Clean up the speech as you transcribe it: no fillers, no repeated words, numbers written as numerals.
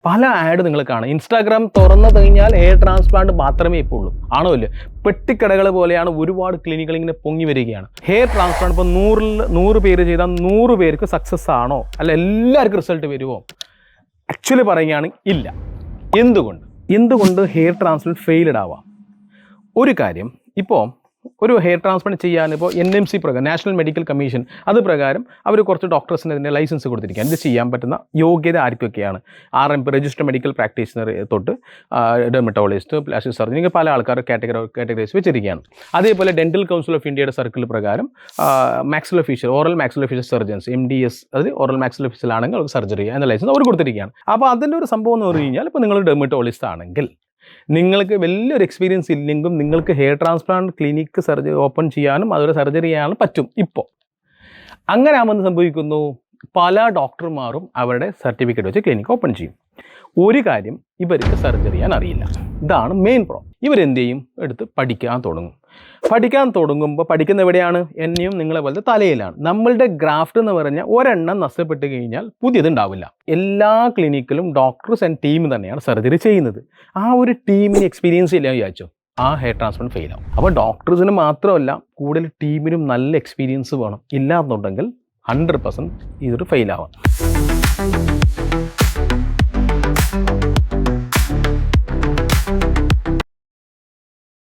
പല ആഡ് നിങ്ങൾ കാണാം. ഇൻസ്റ്റാഗ്രാം തുറന്നു കഴിഞ്ഞാൽ ഹെയർ ട്രാൻസ്പ്ലാന്റ് മാത്രമേ ഇപ്പോൾ ഉള്ളൂ. ആണോ അല്ലേ? പെട്ടിക്കടകൾ പോലെയാണ് ഒരുപാട് ക്ലിനിക്കുകൾ ഇങ്ങനെ പൊങ്ങി വരികയാണ്. ഹെയർ ട്രാൻസ്പ്ലാന്റ് ഇപ്പോൾ 100 പേര് ചെയ്താൽ 100 പേർക്ക് സക്സസ് ആണോ, അല്ല എല്ലാവർക്കും റിസൾട്ട് വരുമോ? ആക്ച്വലി പറയുകയാണെങ്കിൽ ഇല്ല. എന്തുകൊണ്ട് ഹെയർ ട്രാൻസ്പ്ലാന്റ് ഫെയിൽഡ് ആവാം? ഒരു കാര്യം, ഇപ്പോൾ ഒരു ഹെയർ ട്രാൻസ്പ്ലാന്റ് ചെയ്യാൻ ഇപ്പോൾ NMC പ്രകാരം, നാഷണൽ മെഡിക്കൽ കമ്മീഷൻ അത് പ്രകാരം അവർ കുറച്ച് ഡോക്ടേഴ്സിന് ഇതിൻ്റെ ലൈസൻസ് കൊടുത്തിരിക്കുകയാണ്. ഇത് ചെയ്യാൻ പറ്റുന്ന യോഗ്യത ആർക്കൊക്കെയാണ്? RMP രജിസ്റ്റർ മെഡിക്കൽ പ്രാക്ടീഷണർ തൊട്ട് ഡെർമറ്റോളജിസ്റ്റ്, പ്ലാസ്റ്റിക് സർജൻ, ഇങ്ങനെ പല ആൾക്കാർ കാറ്റഗറൈസ് വെച്ചിരിക്കുകയാണ്. അതേപോലെ ഡെന്റൽ കൗൺസിൽ ഓഫ് ഇന്ത്യയുടെ സർക്കിൾ പ്രകാരം maxillofacial, oral maxillofacial surgeons, MDS, അത് ഓറൽ മാക്സിലോഫേഷ്യൽ ആണെങ്കിൽ അവർക്ക് സർജറി എന്ന ലൈസൻസ് അവർ കൊടുത്തിരിക്കുകയാണ്. അപ്പോൾ അതിൻ്റെ ഒരു സംഭവം എന്ന് പറഞ്ഞു കഴിഞ്ഞാൽ, ഇപ്പോൾ നിങ്ങൾ ഡെർമറ്റോളജിസ്റ്റ് ആണെങ്കിൽ നിങ്ങൾക്ക് വലിയൊരു എക്സ്പീരിയൻസ് ഇല്ലെങ്കിലും നിങ്ങൾക്ക് hair transplant clinic surgery open ചെയ്യാനും അതൊരു സർജറി ചെയ്യാനും പറ്റും. ഇപ്പോൾ അങ്ങനെ ആകുമ്പോൾ സംഭവിക്കുന്നു, പല ഡോക്ടർമാരും അവരുടെ സർട്ടിഫിക്കറ്റ് വെച്ച് ക്ലിനിക്ക് ഓപ്പൺ ചെയ്യും. ഒരു കാര്യം, ഇവർക്ക് സർജറി ചെയ്യാൻ അറിയില്ല. ഇതാണ് മെയിൻ പ്രോബ്ലം. ഇവരെന്ത് ചെയ്യും? എടുത്ത് പഠിക്കാൻ തുടങ്ങുമ്പോൾ പഠിക്കുന്ന എവിടെയാണ്? എന്നെയും നിങ്ങളെ പോലത്തെ തലയിലാണ്. നമ്മളുടെ ഗ്രാഫ്റ്റ് എന്ന് പറഞ്ഞാൽ ഒരെണ്ണം നഷ്ടപ്പെട്ട് കഴിഞ്ഞാൽ പുതിയത് ഉണ്ടാവില്ല. എല്ലാ ക്ലിനിക്കിലും ഡോക്ടേഴ്സ് ആൻഡ് ടീം തന്നെയാണ് സർജറി ചെയ്യുന്നത്. ആ ഒരു ടീമിന് എക്സ്പീരിയൻസ് ഇല്ല വിചാരിച്ചോ, ആ ഹെയർ ട്രാൻസ്പ്ലാന്റ് ഫെയിൽ ആവും. അപ്പോൾ ഡോക്ടേഴ്സിന് മാത്രമല്ല, കൂടുതൽ ടീമിനും നല്ല എക്സ്പീരിയൻസ് വേണം. ഇല്ലാന്നുണ്ടെങ്കിൽ 100% ഇതൊരു ഫെയിൽ ആവാം.